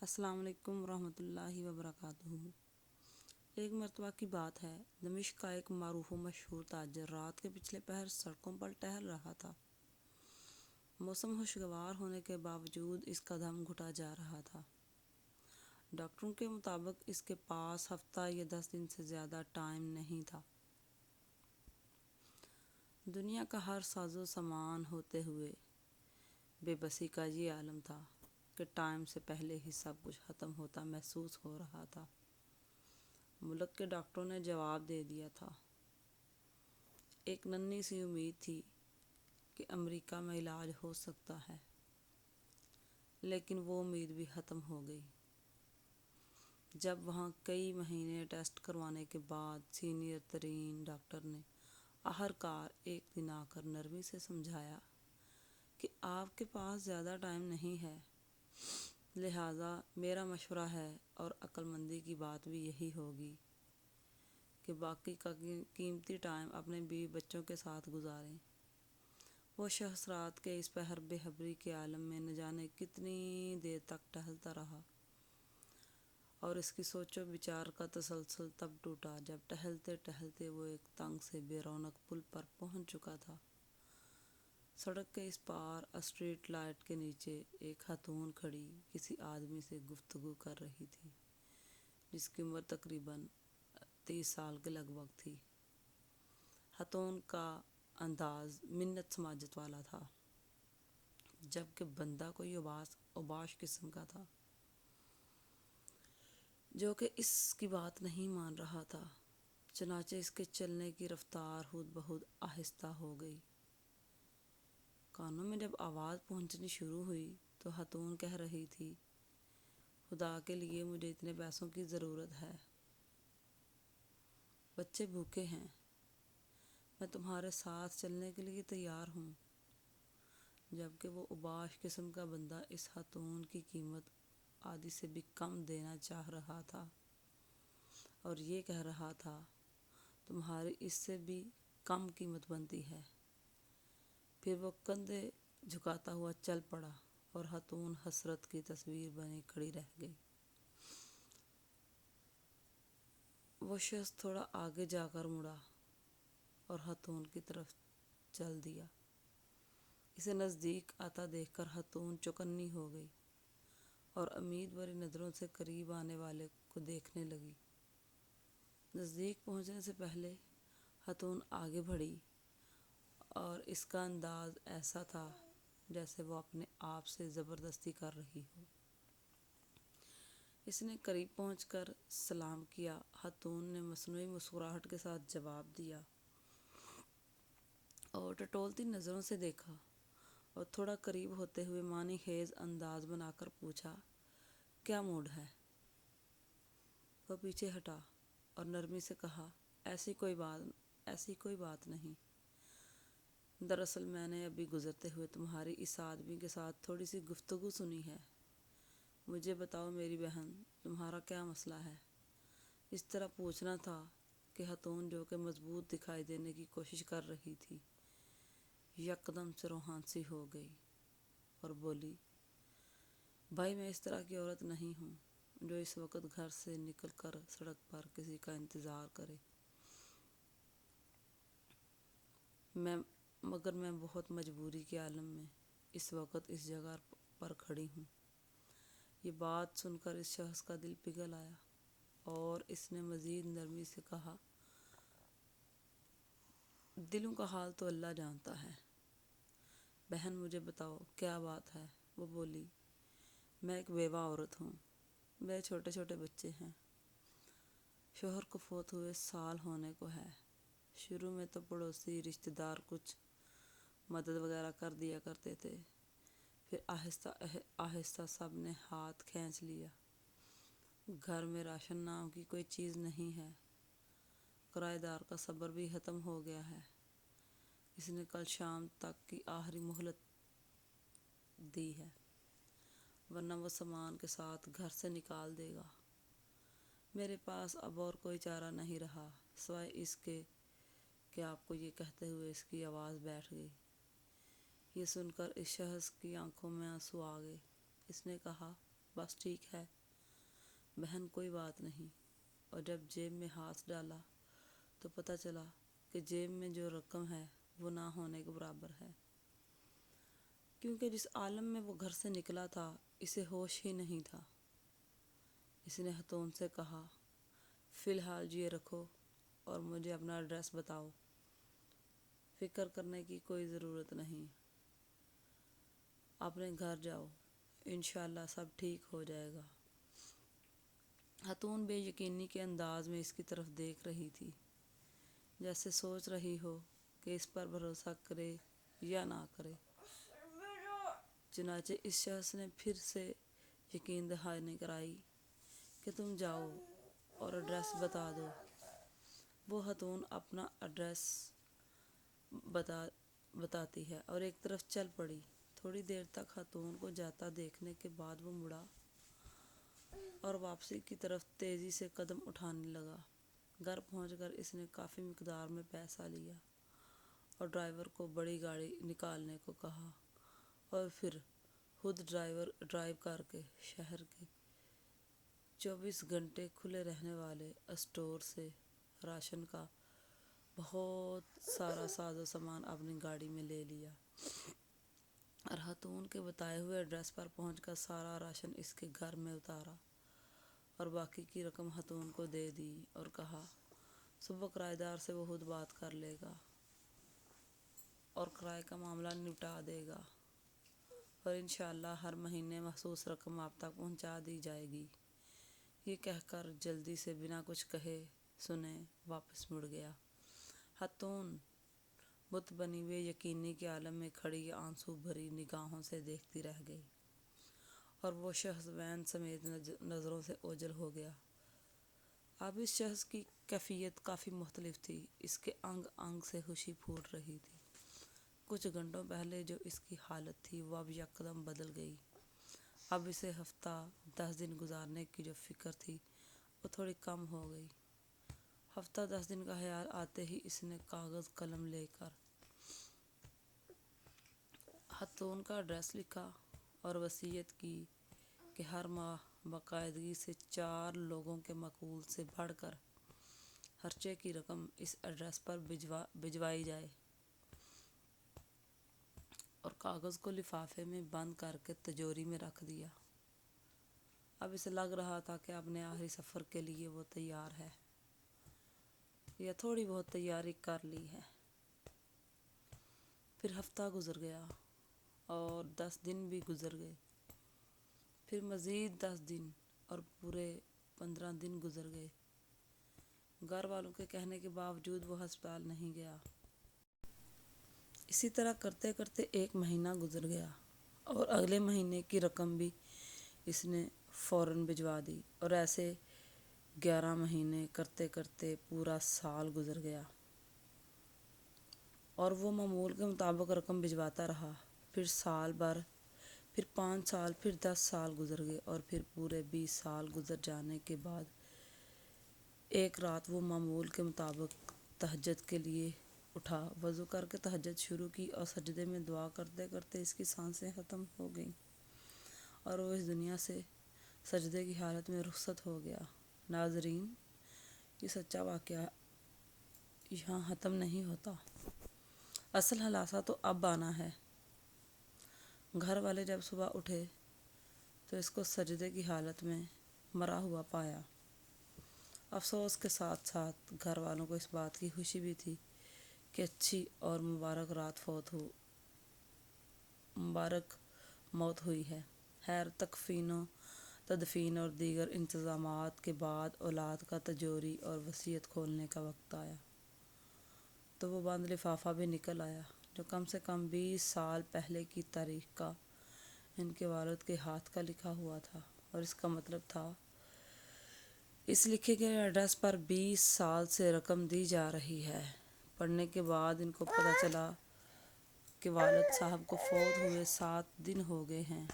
السلام علیکم ورحمۃ اللہ وبرکاتہ۔ ایک مرتبہ کی بات ہے، دمشق کا ایک معروف و مشہور تاجر رات کے پچھلے پہر سڑکوں پر ٹہل رہا تھا۔ موسم خوشگوار ہونے کے باوجود اس کا دم گھٹا جا رہا تھا۔ ڈاکٹروں کے مطابق اس کے پاس ہفتہ یا 10 دن سے زیادہ ٹائم نہیں تھا۔ دنیا کا ہر ساز و سامان ہوتے ہوئے بے بسی کا یہ عالم تھا کہ ٹائم سے پہلے ہی سب کچھ ختم ہوتا محسوس ہو رہا تھا۔ ملک کے ڈاکٹروں نے جواب دے دیا تھا۔ ایک ننھی سی امید تھی کہ امریکہ میں علاج ہو سکتا ہے، لیکن وہ امید بھی ختم ہو گئی جب وہاں کئی مہینے ٹیسٹ کروانے کے بعد سینئر ترین ڈاکٹر نے آخرکار ایک دن آ کر نرمی سے سمجھایا کہ آپ کے پاس زیادہ ٹائم نہیں ہے، لہٰذا میرا مشورہ ہے اور عقل مندی کی بات بھی یہی ہوگی کہ باقی کا قیمتی ٹائم اپنے بیوی بچوں کے ساتھ گزاریں۔ وہ شخص رات کے اس پہر بے خبری کے عالم میں نہ جانے کتنی دیر تک ٹہلتا رہا، اور اس کی سوچ و بچار کا تسلسل تب ٹوٹا جب ٹہلتے ٹہلتے وہ ایک تنگ سے بے رونق پل پر پہنچ چکا تھا۔ سڑک کے اس پار اسٹریٹ لائٹ کے نیچے ایک خاتون کھڑی کسی آدمی سے گفتگو کر رہی تھی جس کی عمر تقریباً 30 سال کے لگ بھگ تھی۔ خاتون کا انداز منت سماجت والا تھا، جبکہ بندہ کوئی اوباش قسم کا تھا جو کہ اس کی بات نہیں مان رہا تھا۔ چنانچہ اس کے چلنے کی رفتار خود بخود آہستہ ہو گئی۔ کانوں میں جب آواز پہنچنی شروع ہوئی تو خاتون کہہ رہی تھی، خدا کے لیے مجھے اتنے پیسوں کی ضرورت ہے، بچے بھوکے ہیں، میں تمہارے ساتھ چلنے کے لیے تیار ہوں۔ جبکہ وہ اوباش قسم کا بندہ اس خاتون کی قیمت آدھی سے بھی کم دینا چاہ رہا تھا اور یہ کہہ رہا تھا، تمہاری اس سے بھی کم قیمت بنتی ہے۔ پھر وہ کندھے جھکاتا ہوا چل پڑا اور خاتون حسرت کی تصویر بنی کھڑی رہ گئی۔ وہ شخص تھوڑا آگے جا کر مڑا اور خاتون کی طرف چل دیا۔ اسے نزدیک آتا دیکھ کر خاتون چوکنی ہو گئی اور امید بھری نظروں سے قریب آنے والے کو دیکھنے لگی۔ نزدیک پہنچنے سے پہلے خاتون آگے بڑھی اور اس کا انداز ایسا تھا جیسے وہ اپنے آپ سے زبردستی کر رہی ہو۔ اس نے قریب پہنچ کر سلام کیا۔ خاتون نے مصنوعی مسکراہٹ کے ساتھ جواب دیا اور ٹٹولتی نظروں سے دیکھا اور تھوڑا قریب ہوتے ہوئے معنی خیز انداز بنا کر پوچھا، کیا موڈ ہے؟ وہ پیچھے ہٹا اور نرمی سے کہا، ایسی کوئی بات نہیں۔ دراصل میں نے ابھی گزرتے ہوئے تمہاری اس آدمی کے ساتھ تھوڑی سی گفتگو سنی ہے۔ مجھے بتاؤ میری بہن، تمہارا کیا مسئلہ ہے؟ اس طرح پوچھنا تھا کہ خاتون جو کہ مضبوط دکھائی دینے کی کوشش کر رہی تھی یکدم سے روحان سی ہو گئی اور بولی، بھائی میں اس طرح کی عورت نہیں ہوں جو اس وقت گھر سے نکل کر سڑک پر کسی کا انتظار کرے، مگر میں بہت مجبوری کے عالم میں اس وقت اس جگہ پر کھڑی ہوں۔ یہ بات سن کر اس شخص کا دل پگھل آیا اور اس نے مزید نرمی سے کہا، دلوں کا حال تو اللہ جانتا ہے، بہن مجھے بتاؤ کیا بات ہے؟ وہ بولی، میں ایک بیوہ عورت ہوں، میرے چھوٹے چھوٹے بچے ہیں، شوہر کو فوت ہوئے سال ہونے کو ہے۔ شروع میں تو پڑوسی رشتہ دار کچھ مدد وغیرہ کر دیا کرتے تھے، پھر آہستہ آہستہ سب نے ہاتھ کھینچ لیا۔ گھر میں راشن نام کی کوئی چیز نہیں ہے، کرایہ دار کا صبر بھی ختم ہو گیا ہے۔ اس نے کل شام تک کی آخری مہلت دی ہے، ورنہ وہ سامان کے ساتھ گھر سے نکال دے گا۔ میرے پاس اب اور کوئی چارہ نہیں رہا سوائے اس کے کہ آپ کو یہ کہتے ہوئے اس کی آواز بیٹھ گئی۔ یہ سن کر اس شخص کی آنکھوں میں آنسو آ گئے۔ اس نے کہا، بس ٹھیک ہے بہن، کوئی بات نہیں۔ اور جب جیب میں ہاتھ ڈالا تو پتہ چلا کہ جیب میں جو رقم ہے وہ نہ ہونے کے برابر ہے، کیونکہ جس عالم میں وہ گھر سے نکلا تھا اسے ہوش ہی نہیں تھا۔ اس نے خاتون سے کہا، فی الحال یہ رکھو اور مجھے اپنا ایڈریس بتاؤ، فکر کرنے کی کوئی ضرورت نہیں، اپنے گھر جاؤ، انشاءاللہ سب ٹھیک ہو جائے گا۔ خاتون بے یقینی کے انداز میں اس کی طرف دیکھ رہی تھی، جیسے سوچ رہی ہو کہ اس پر بھروسہ کرے یا نہ کرے۔ چنانچہ اس شخص نے پھر سے یقین دہانی کرائی کہ تم جاؤ اور ایڈریس بتا دو۔ وہ خاتون اپنا ایڈریس بتاتی ہے اور ایک طرف چل پڑی۔ تھوڑی دیر تک خاتون کو جاتا دیکھنے کے بعد وہ مڑا اور واپسی کی طرف تیزی سے قدم اٹھانے لگا۔ گھر پہنچ کر اس نے کافی مقدار میں پیسہ لیا اور ڈرائیور کو بڑی گاڑی نکالنے کو کہا، اور پھر خود ڈرائیو کر کے شہر کے 24 گھنٹے کھلے رہنے والے اسٹور سے راشن کا بہت سارا ساز و سامان اپنی گاڑی میں لے لیا اور خاتون کے بتائے ہوئے ایڈریس پر پہنچ کر سارا راشن اس کے گھر میں اتارا اور باقی کی رقم خاتون کو دے دی اور کہا، صبح کرایہ دار سے وہ خود بات کر لے گا اور کرائے کا معاملہ نپٹا دے گا اور انشاءاللہ ہر مہینے مخصوص رقم آپ تک پہنچا دی جائے گی۔ یہ کہہ کر جلدی سے بنا کچھ کہے سنے واپس مڑ گیا۔ خاتون بت بنی ہوئے یقینی کے عالم میں کھڑی آنسو بھری نگاہوں سے دیکھتی رہ گئی اور وہ شخص وین سمیت نظروں سے اوجھل ہو گیا۔ اب اس شخص کی کیفیت کافی مختلف تھی، اس کے انگ انگ سے خوشی پھوٹ رہی تھی۔ کچھ گھنٹوں پہلے جو اس کی حالت تھی وہ اب یکدم بدل گئی۔ اب اسے ہفتہ 10 دن گزارنے کی جو فکر تھی وہ تھوڑی کم ہو گئی۔ ہفتہ 10 دن کا خیال آتے ہی اس نے کاغذ قلم لے کر خاتون کا ایڈریس لکھا اور وصیت کی کہ ہر ماہ باقاعدگی سے 4 لوگوں کے معقول سے بڑھ کر خرچے کی رقم اس ایڈریس پر بھجوائی جائے، اور کاغذ کو لفافے میں بند کر کے تجوری میں رکھ دیا۔ اب اسے لگ رہا تھا کہ اپنے آخری سفر کے لیے وہ تیار ہے یا تھوڑی بہت تیاری کر لی ہے۔ پھر ہفتہ گزر گیا اور 10 دن بھی گزر گئے، پھر مزید 10 دن اور پورے 15 دن گزر گئے۔ گھر والوں کے کہنے کے باوجود وہ ہسپتال نہیں گیا۔ اسی طرح کرتے کرتے 1 مہینہ گزر گیا اور اگلے مہینے کی رقم بھی اس نے فوراً بھجوا دی، اور ایسے 11 مہینے کرتے کرتے پورا سال گزر گیا اور وہ معمول کے مطابق رقم بھجواتا رہا۔ پھر سال بھر، پھر 5 سال، پھر 10 سال گزر گئے اور پھر پورے 20 سال گزر جانے کے بعد ایک رات وہ معمول کے مطابق تہجد کے لیے اٹھا، وضو کر کے تہجد شروع کی اور سجدے میں دعا کرتے کرتے اس کی سانسیں ختم ہو گئیں اور وہ اس دنیا سے سجدے کی حالت میں رخصت ہو گیا۔ ناظرین، یہ سچا واقعہ یہاں ختم نہیں ہوتا، اصل خلاصہ تو اب آنا ہے۔ گھر والے جب صبح اٹھے تو اس کو سجدے کی حالت میں مرا ہوا پایا۔ افسوس کے ساتھ ساتھ گھر والوں کو اس بات کی خوشی بھی تھی کہ اچھی اور مبارک موت ہوئی ہے۔ خیر، تکفین و تدفین اور دیگر انتظامات کے بعد اولاد کا تجوری اور وصیت کھولنے کا وقت آیا تو وہ بند لفافہ بھی نکل آیا جو کم سے کم 20 سال پہلے کی تاریخ کا ان کے والد کے ہاتھ کا لکھا ہوا تھا، اور اس کا مطلب تھا اس لکھے گئے ایڈریس پر 20 سال سے رقم دی جا رہی ہے۔ پڑھنے کے بعد ان کو پتہ چلا کہ والد صاحب کو فوت ہوئے 7 دن ہو گئے ہیں،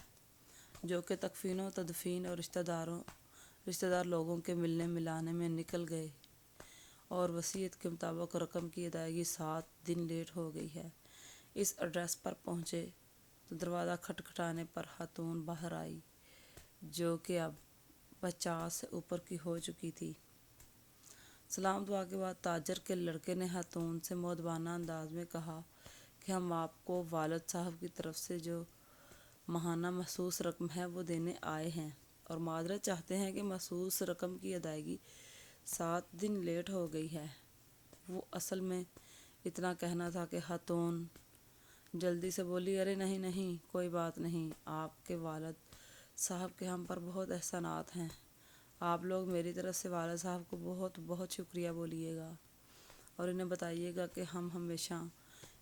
جو کہ تکفین و تدفین اور رشتہ دار لوگوں کے ملنے ملانے میں نکل گئے، اور وصیت کے مطابق رقم کی ادائیگی 7 دن لیٹ ہو گئی ہے۔ اس ایڈریس پر پہنچے تو دروازہ کھٹکھٹانے پر خاتون باہر آئی جو کہ اب 50 سے اوپر کی ہو چکی تھی۔ سلام دعا کے بعد تاجر کے لڑکے نے خاتون سے مؤدبانہ انداز میں کہا کہ ہم آپ کو والد صاحب کی طرف سے جو ماہانہ مخصوص رقم ہے وہ دینے آئے ہیں، اور معذرت چاہتے ہیں کہ مخصوص رقم کی ادائیگی 7 دن لیٹ ہو گئی ہے۔ وہ اصل میں اتنا کہنا تھا کہ خاتون جلدی سے بولی، ارے نہیں نہیں، کوئی بات نہیں، آپ کے والد صاحب کے ہم پر بہت احسانات ہیں، آپ لوگ میری طرف سے والد صاحب کو بہت بہت شکریہ بولیے گا، اور انہیں بتائیے گا کہ ہم ہمیشہ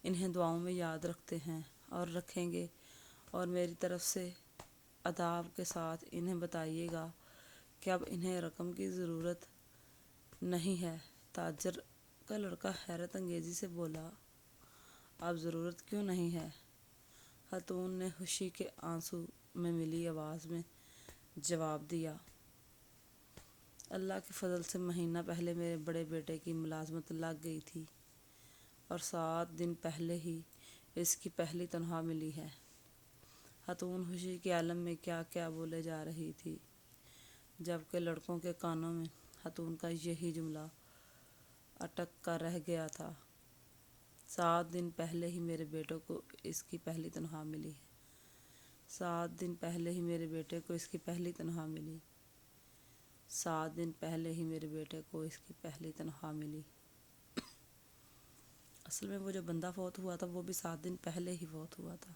انہیں دعاؤں میں یاد رکھتے ہیں اور رکھیں گے، اور میری طرف سے اداب کے ساتھ انہیں بتائیے گا کہ اب انہیں رقم کی ضرورت نہیں ہے۔ تاجر کا لڑکا حیرت انگیزی سے بولا، اب ضرورت کیوں نہیں ہے؟ خاتون نے خوشی کے آنسو میں ملی آواز میں جواب دیا، اللہ کے فضل سے مہینہ پہلے میرے بڑے بیٹے کی ملازمت لگ گئی تھی، اور 7 دن پہلے ہی اس کی پہلی تنخواہ ملی ہے۔ خاتون خوشی کے عالم میں کیا کیا بولے جا رہی تھی، جبکہ لڑکوں کے کانوں میں خاتون کا یہی جملہ اٹک کر رہ گیا تھا، 7 دن پہلے ہی میرے بیٹے کو اس کی پہلی تنخواہ ملی ہے، 7 دن پہلے ہی میرے بیٹے کو اس کی پہلی تنخواہ ملی، 7 دن پہلے ہی میرے بیٹے کو اس کی پہلی تنخواہ ملی۔ اصل میں وہ جو بندہ فوت ہوا تھا وہ بھی 7 دن پہلے ہی فوت ہوا تھا۔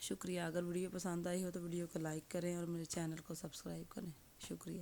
شکریہ۔ اگر ویڈیو پسند آئی ہو تو ویڈیو کو لائک کریں اور میرے چینل کو سبسکرائب کریں۔ شکریہ۔